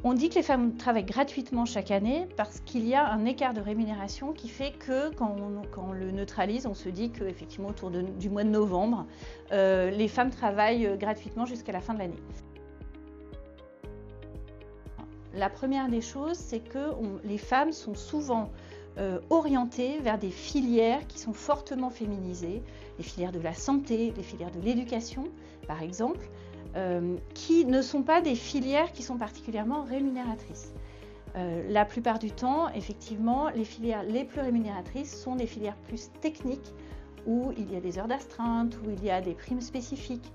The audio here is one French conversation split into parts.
On dit que les femmes travaillent gratuitement chaque année parce qu'il y a un écart de rémunération qui fait que quand on le neutralise, on se dit qu'effectivement autour du mois de novembre, les femmes travaillent gratuitement jusqu'à la fin de l'année. La première des choses, c'est que les femmes sont souvent orientées vers des filières qui sont fortement féminisées, les filières de la santé, les filières de l'éducation par exemple, qui ne sont pas des filières qui sont particulièrement rémunératrices. La plupart du temps, effectivement, les filières les plus rémunératrices sont des filières plus techniques, où il y a des heures d'astreinte, où il y a des primes spécifiques,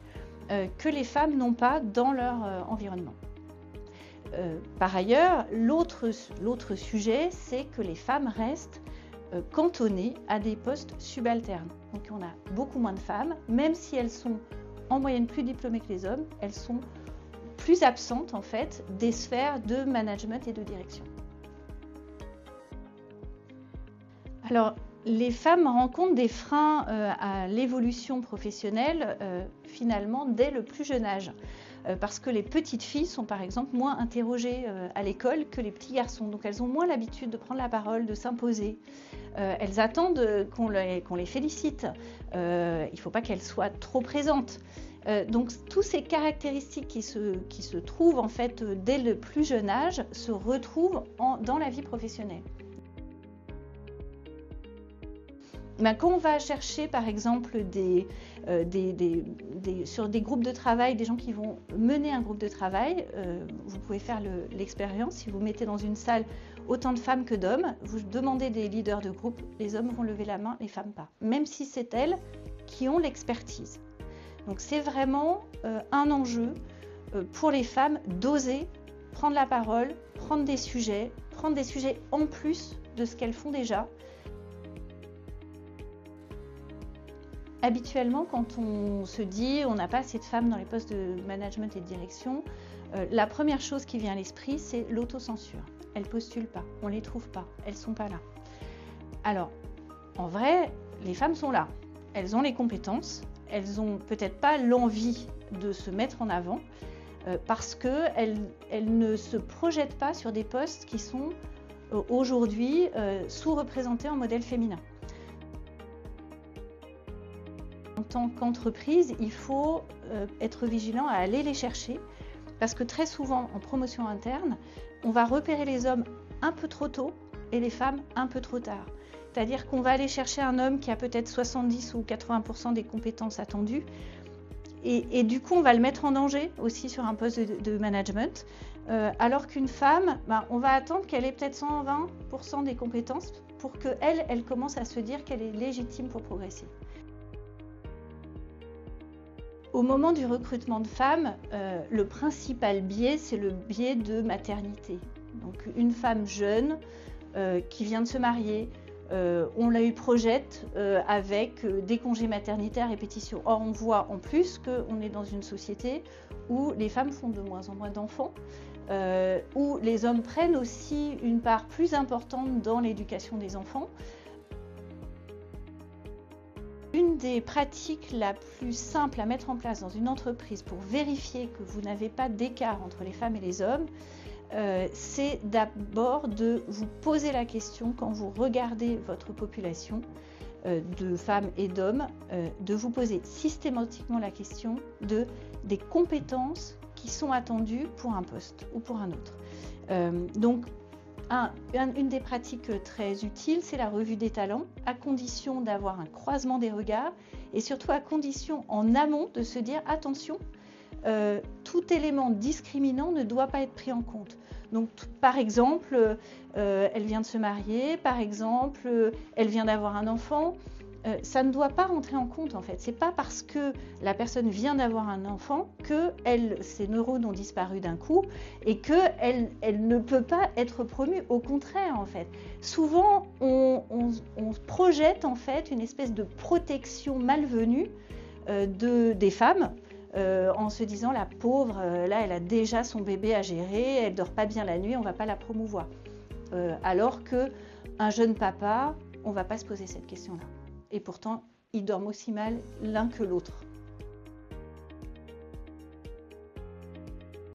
que les femmes n'ont pas dans leur environnement. Par ailleurs, l'autre sujet, c'est que les femmes restent cantonnées à des postes subalternes. Donc on a beaucoup moins de femmes, même si elles sont en moyenne plus diplômées que les hommes, elles sont plus absentes en fait des sphères de management et de direction. Alors, les femmes rencontrent des freins à l'évolution professionnelle finalement dès le plus jeune âge. Parce que les petites filles sont par exemple moins interrogées à l'école que les petits garçons. Donc elles ont moins l'habitude de prendre la parole, de s'imposer. Elles attendent qu'on les félicite. Il ne faut pas qu'elles soient trop présentes. Donc toutes ces caractéristiques qui se trouvent en fait dès le plus jeune âge se retrouvent dans la vie professionnelle. Quand on va chercher par exemple sur des groupes de travail, des gens qui vont mener un groupe de travail, vous pouvez faire l'expérience, si vous mettez dans une salle autant de femmes que d'hommes, vous demandez des leaders de groupe, les hommes vont lever la main, les femmes pas, même si c'est elles qui ont l'expertise. Donc c'est vraiment un enjeu pour les femmes d'oser prendre la parole, prendre des sujets en plus de ce qu'elles font déjà. Habituellement, quand on se dit on n'a pas assez de femmes dans les postes de management et de direction, la première chose qui vient à l'esprit, c'est l'autocensure. Elles ne postulent pas, on ne les trouve pas, elles ne sont pas là. Alors, en vrai, les femmes sont là. Elles ont les compétences, elles n'ont peut-être pas l'envie de se mettre en avant parce qu'elles ne se projettent pas sur des postes qui sont aujourd'hui sous-représentés en modèle féminin. En tant qu'entreprise, il faut être vigilant à aller les chercher parce que très souvent, en promotion interne, on va repérer les hommes un peu trop tôt et les femmes un peu trop tard. C'est-à-dire qu'on va aller chercher un homme qui a peut-être 70 ou 80% des compétences attendues et du coup, on va le mettre en danger aussi sur un poste de management. Alors qu'une femme, on va attendre qu'elle ait peut-être 120% des compétences pour qu'elle commence à se dire qu'elle est légitime pour progresser. Au moment du recrutement de femmes, le principal biais, c'est le biais de maternité. Donc une femme jeune qui vient de se marier, on la projette avec des congés maternité à répétition. Or, on voit en plus qu'on est dans une société où les femmes font de moins en moins d'enfants, où les hommes prennent aussi une part plus importante dans l'éducation des enfants. Une des pratiques la plus simple à mettre en place dans une entreprise pour vérifier que vous n'avez pas d'écart entre les femmes et les hommes, c'est d'abord de vous poser la question quand vous regardez votre population de femmes et d'hommes, de vous poser systématiquement la question des compétences qui sont attendues pour un poste ou pour un autre. Donc, une des pratiques très utiles, c'est la revue des talents, à condition d'avoir un croisement des regards et surtout à condition en amont de se dire attention, tout élément discriminant ne doit pas être pris en compte. Donc par exemple, elle vient de se marier, par exemple, elle vient d'avoir un enfant. Ça ne doit pas rentrer en compte en fait. C'est pas parce que la personne vient d'avoir un enfant que ses neurones ont disparu d'un coup et qu'elle ne peut pas être promue. Au contraire en fait. Souvent on projette en fait une espèce de protection malvenue des femmes en se disant la pauvre, là elle a déjà son bébé à gérer, elle dort pas bien la nuit, on va pas la promouvoir. Alors qu'un jeune papa, on va pas se poser cette question-là. Et pourtant, ils dorment aussi mal l'un que l'autre.